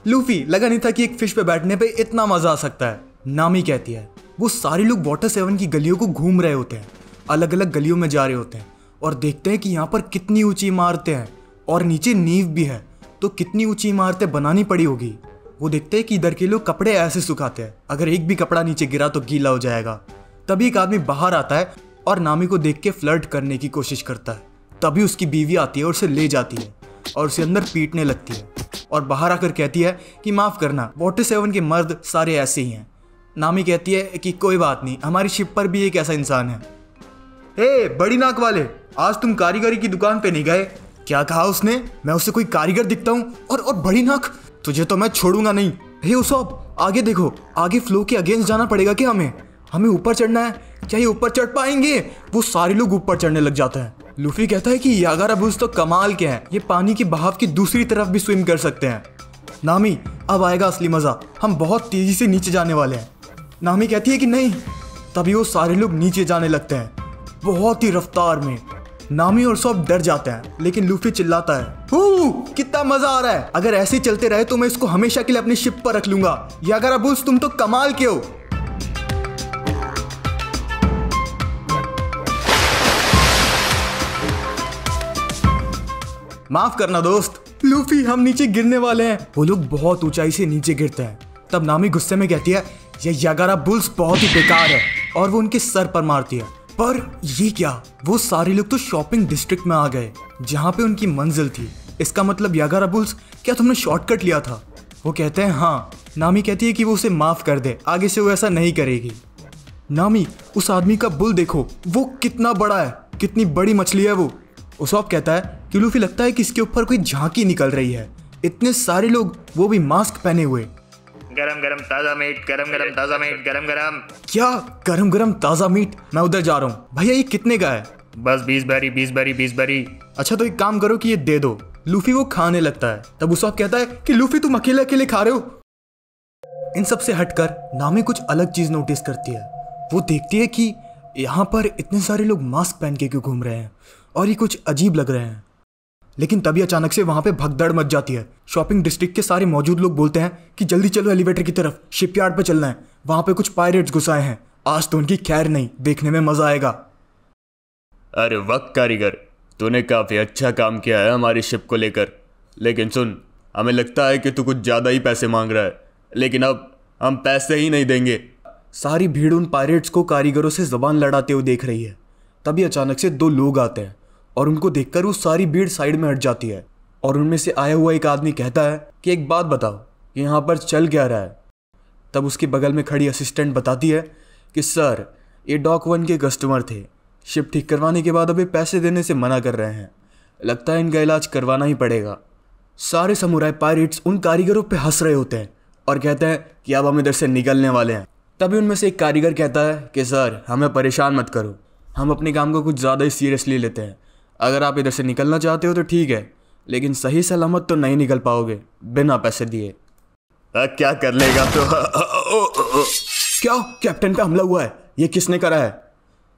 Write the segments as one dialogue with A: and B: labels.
A: Luffy लगा नहीं था कि एक फिश पे बैठने पे इतना मजा आ सकता है। नामी कहती है वो सारे लोग वाटर 7 की गलियों को घूम रहे होते हैं, अलग अलग गलियों में जा रहे होते हैं और देखते हैं कि यहाँ पर कितनी ऊंची इमारतें हैं और नीचे नींव भी है, तो कितनी ऊंची इमारतें बनानी पड़ी होगी। वो देखते हैं कि इधर के लोग कपड़े ऐसे सुखाते हैं, अगर एक भी कपड़ा नीचे गिरा तो गीला हो जाएगा। तभी एक आदमी बाहर आता है और नामी को देख के फ्लर्ट करने की कोशिश करता है। तभी उसकी बीवी आती है और उसे ले जाती है और उसे अंदर पीटने लगती है और बाहर आकर कहती है कि माफ़ करना, वाटर 7 के मर्द सारे ऐसे ही हैं। नामी कहती है कि कोई बात नहीं, हमारी शिप पर भी एक ऐसा इंसान है। ए बड़ी नाक वाले, आज तुम कारीगरी की दुकान पे नहीं गए? क्या कहा उसने? मैं उससे कोई कारीगर दिखता हूँ? और बड़ी नाक, तुझे तो मैं छोड़ूंगा नहीं। हे उसॉप, आगे देखो, आगे फ्लो के अगेंस्ट जाना पड़ेगा क्या हमें ऊपर चढ़ना है? क्या ये ऊपर चढ़ पाएंगे? वो सारे लोग ऊपर चढ़ने लग जाते हैं। लूफी कहता है कि यागारा बुल्स तो कमाल के हैं, ये पानी की बहाव की दूसरी तरफ भी स्विम कर सकते हैं। नामी, अब आएगा असली मजा, हम बहुत तेजी से नीचे जाने वाले हैं। नामी कहती है कि नहीं। तभी वो सारे लोग नीचे जाने लगते हैं बहुत ही रफ्तार में। नामी और सब डर जाते हैं, लेकिन लूफी चिल्लाता है कितना मजा आ रहा है, अगर ऐसे ही चलते रहे तो मैं इसको हमेशा के लिए अपनी शिप पर रख लूंगा। यागारा बुल्स तुम तो कमाल के हो। माफ करना दोस्त, लूफी हम नीचे गिरने वाले हैं। वो लोग बहुत ऊंचाई से नीचे गिरते हैं। तब नामी गुस्से में कहती है ये यागारा बुल्स बहुत ही बेकार है और वो उनके सर पर मारती है। पर ये क्या, वो सारे लोग तो शॉपिंग डिस्ट्रिक्ट में आ गए जहाँ पे उनकी मंजिल थी। इसका मतलब यागारा बुल्स, क्या तुमने शॉर्टकट लिया था? वो कहते हैं हाँ। नामी कहती है कि वो उसे माफ कर दे, आगे से वो ऐसा नहीं करेगी। नामी, उस आदमी का बुल देखो, वो कितना बड़ा है, कितनी बड़ी मछली है वो। उसॉप कहता है कि लूफी लगता है कि इसके ऊपर कोई झांकी निकल रही है। इतने सारे लोग, वो भी मास्क पहने हुए।
B: गरम गरम ताजा मीट, गरम गरम ताजा मीट, गरम गरम।
A: क्या गरम गरम ताजा मीट? मैं उधर जा रहा हूँ। भैया ये कितने का है?
B: बस 20 बैरी, 20 बैरी, 20 बैरी।
A: अच्छा तो एक काम करो कि ये दे दो। लूफी वो खाने लगता है। तब उसॉप कहता है कि लूफी तुम अकेले अकेले खा रहे हो। इन सब से हटकर नामी कुछ अलग चीज नोटिस करती है। वो देखती है कि यहाँ पर इतने सारे लोग मास्क पहन के क्यों घूम रहे हैं और ये कुछ अजीब लग रहे हैं। लेकिन तभी अचानक से वहां पे भगदड़ मच जाती है। शॉपिंग डिस्ट्रिक्ट के सारे मौजूद लोग बोलते हैं कि जल्दी चलो एलिवेटर की तरफ, शिपयार्ड पे चलना है, वहां पे कुछ पायरेट्स घुस आए हैं, आज तो उनकी खैर नहीं, देखने में मजा आएगा।
B: अरे वक्त कारीगर, तूने काफी अच्छा काम किया है हमारी शिप को लेकर, लेकिन सुन, हमें लगता है कि तू कुछ ज्यादा ही पैसे मांग रहा है, लेकिन अब हम पैसे ही नहीं देंगे।
A: सारी भीड़ उन पायरेट्स को कारीगरों से जबान लड़ाते हुए देख रही है। तभी अचानक से 2 लोग आते हैं और उनको देखकर वो सारी भीड़ साइड में हट जाती है और उनमें से आया हुआ एक आदमी कहता है कि एक बात बताओ, यहाँ पर चल क्या रहा है? तब उसके बगल में खड़ी असिस्टेंट बताती है कि सर, ये डॉक 1 के कस्टमर थे, शिप ठीक करवाने के बाद अभी पैसे देने से मना कर रहे हैं, लगता है इनका इलाज करवाना ही पड़ेगा। सारे समुराई पायरेट्स उन कारीगरों पे हंस रहे होते हैं और कहते हैं कि अब हम इधर से निकलने वाले हैं। तभी उनमें से एक कारीगर कहता है कि सर, हमें परेशान मत करो, हम अपने काम को कुछ ज़्यादा ही सीरियसली लेते हैं, अगर आप इधर से निकलना चाहते हो तो ठीक है, लेकिन सही सलामत तो नहीं निकल पाओगे बिना पैसे दिए।
B: क्या कर लेगा तो?
A: क्या कैप्टन पे हमला हुआ है? ये किसने करा है?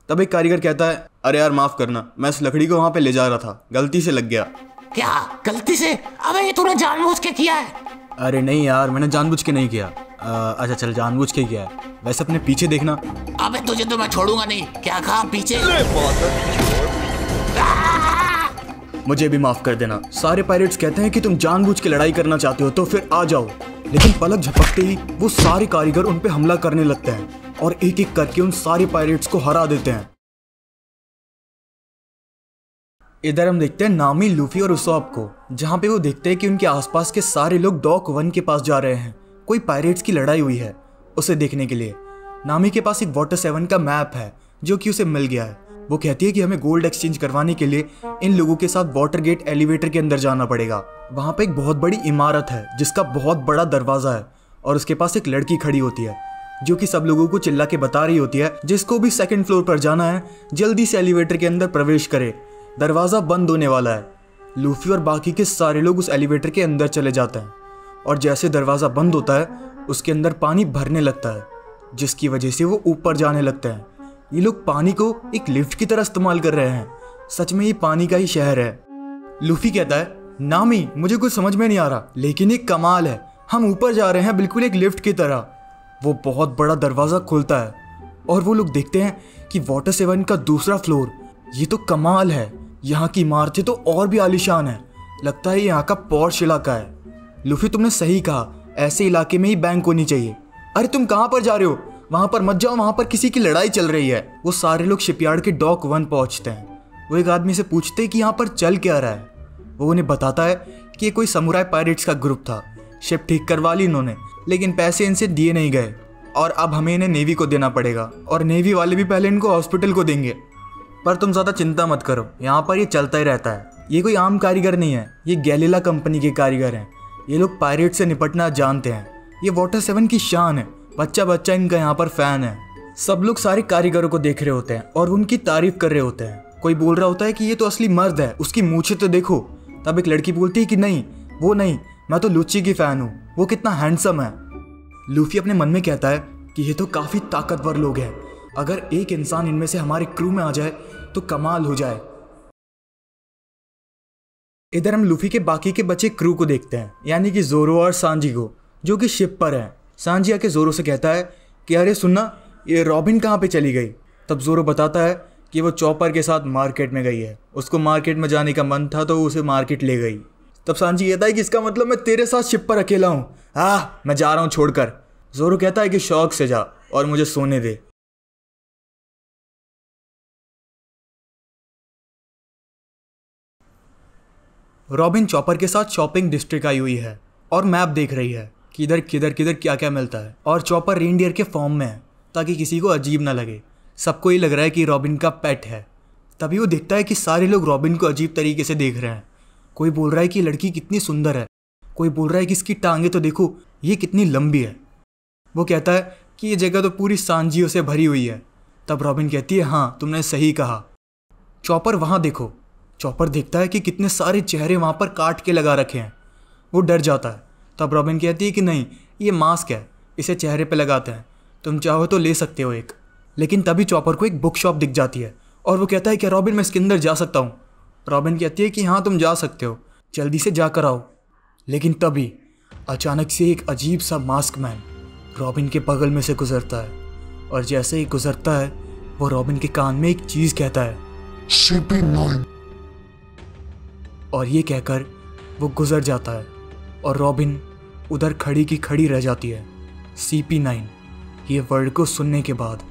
A: तब एक कारीगर कहता है अरे यार माफ करना, मैं इस लकड़ी को वहां पे ले जा रहा था, गलती से लग गया।
C: क्या गलती से? अबे ये तूने जानबूझ के किया है?
A: अरे नहीं यार, मैंने जानबूझ के नहीं किया। अच्छा चल, जानबूझ के किया है। वैसे अपने पीछे देखना।
C: अबे तुझे तो मैं छोड़ूंगा नहीं। क्या कहा पीछे?
A: मुझे भी माफ कर देना। सारे पायरेट्स कहते हैं कि तुम जानबूझ के लड़ाई करना चाहते हो तो फिर आ जाओ, लेकिन पलक झपकते ही वो सारे कारीगर उन पे हमला करने लगते हैं और एक एक करके उन सारे पायरेट्स को हरा देते हैं। इधर हम देखते हैं नामी, लूफी और उसॉप को, जहां पे वो देखते हैं कि उनके आसपास के सारे लोग डॉक 1 के पास जा रहे हैं। कोई पायरेट्स की लड़ाई हुई है, उसे देखने के लिए। नामी के पास एक वाटर 7 का मैप है जो कि उसे मिल गया है। वो कहती है कि हमें गोल्ड एक्सचेंज करवाने के लिए इन लोगों के साथ वाटर गेट एलिवेटर के अंदर जाना पड़ेगा। वहां पे एक बहुत बड़ी इमारत है जिसका बहुत बड़ा दरवाजा है और उसके पास एक लड़की खड़ी होती है जो कि सब लोगों को चिल्ला के बता रही होती है जिसको भी 2nd फ्लोर पर जाना है जल्दी से एलिवेटर के अंदर प्रवेश करे, दरवाजा बंद होने वाला है। लूफी और बाकी के सारे लोग उस एलिवेटर के अंदर चले जाते हैं और जैसे दरवाजा बंद होता है उसके अंदर पानी भरने लगता है, जिसकी वजह से वो ऊपर जाने लगते हैं। ये लोग पानी को एक लिफ्ट की तरह इस्तेमाल कर रहे हैं। सच में ये पानी का ही शहर है। लूफी कहता है नामी, मुझे कुछ समझ में नहीं आ रहा, लेकिन एक कमाल है, हम ऊपर जा रहे हैं, बिल्कुल एक लिफ्ट की तरह। वो बहुत बड़ा दरवाज़ा खुलता है और वो लोग देखते हैं कि वाटर 7 का दूसरा फ्लोर। ये तो कमाल है, यहाँ की इमारतें तो और भी आलीशान है। लगता है यहाँ का पॉश इलाका है। लूफी, तुमने सही कहा, ऐसे इलाके में ही बैंक होनी चाहिए। अरे तुम कहाँ पर जा रहे हो? वहाँ पर मत जाओ, वहाँ पर किसी की लड़ाई चल रही है। वो सारे लोग शिपयार्ड के डॉक 1 पहुँचते हैं। वो एक आदमी से पूछते हैं कि यहाँ पर चल क्या रहा है। वो उन्हें बताता है कि ये कोई समुराई पायरेट्स का ग्रुप था। शिप ठीक करवा ली इन्होंने, लेकिन पैसे इनसे दिए नहीं गए और अब हमें इन्हें नेवी को देना पड़ेगा और नेवी वाले भी पहले इनको हॉस्पिटल को देंगे। पर तुम ज़्यादा चिंता मत करो, यहाँ पर ये चलता ही रहता है। ये कोई आम कारीगर नहीं है, ये गैलीला कंपनी के कारीगर हैं। ये लोग पायरेट से निपटना जानते हैं। ये वाटर 7 की शान है। बच्चा बच्चा इनका यहाँ पर फ़ैन है। सब लोग सारे कारीगरों को देख रहे होते हैं और उनकी तारीफ कर रहे होते हैं। कोई बोल रहा होता है कि ये तो असली मर्द है, उसकी मूछें तो देखो। तब एक लड़की बोलती है कि नहीं, वो नहीं, मैं तो लुच्ची की फ़ैन हूँ, वो कितना हैंडसम है। लूफी अपने मन में कहता है कि ये तो काफ़ी ताकतवर लोग हैं। अगर एक इंसान इनमें से हमारे क्रू में आ जाए तो कमाल हो जाए। इधर हम लूफी के बाकी के बचे क्रू को देखते हैं, यानी कि जोरो और सांजी को, जो कि शिप पर हैं। सांजी आके जोरो से कहता है कि अरे सुनना, ये रॉबिन कहाँ पे चली गई? तब जोरो बताता है कि वो चॉपर के साथ मार्केट में गई है। उसको मार्केट में जाने का मन था तो उसे मार्केट ले गई। तब सांजी कहता है कि इसका मतलब मैं तेरे साथ शिप पर अकेला हूँ। मैं जा रहा हूँ छोड़कर। जोरो कहता है कि शौक से जा और मुझे सोने दे। रॉबिन चॉपर के साथ शॉपिंग डिस्ट्रिक्ट आई हुई है और मैप देख रही है कि इधर किधर किधर क्या क्या मिलता है। और चॉपर रेनडियर के फॉर्म में है ताकि किसी को अजीब ना लगे। सबको ये लग रहा है कि रॉबिन का पेट है। तभी वो देखता है कि सारे लोग रॉबिन को अजीब तरीके से देख रहे हैं। कोई बोल रहा है कि लड़की कितनी सुंदर है, कोई बोल रहा है कि इसकी टांगे तो देखो, ये कितनी लंबी है। वो कहता है कि ये जगह तो पूरी सांजियों से भरी हुई है। तब रॉबिन कहती है, हाँ तुमने सही कहा। चॉपर वहाँ देखो। चॉपर देखता है कि कितने सारे चेहरे वहाँ पर काट के लगा रखे हैं। वो डर जाता है। तब रॉबिन कहती है कि नहीं, ये मास्क है, इसे चेहरे पे लगाते हैं, तुम चाहो तो ले सकते हो एक। लेकिन तभी चॉपर को एक बुक शॉप दिख जाती है और वो कहता है कि रॉबिन मैं इसके अंदर जा सकता हूँ। रॉबिन कहती है कि हाँ तुम जा सकते हो, जल्दी से जाकर आओ। लेकिन तभी अचानक से एक अजीब सा मास्क मैन रॉबिन के बगल में से गुजरता है और जैसे ही गुजरता है वो रॉबिन के कान में एक चीज़ कहता है,
C: CP9।
A: और ये कहकर वो गुजर जाता है और रॉबिन उधर खड़ी की खड़ी रह जाती है। CP9 ये वर्ड को सुनने के बाद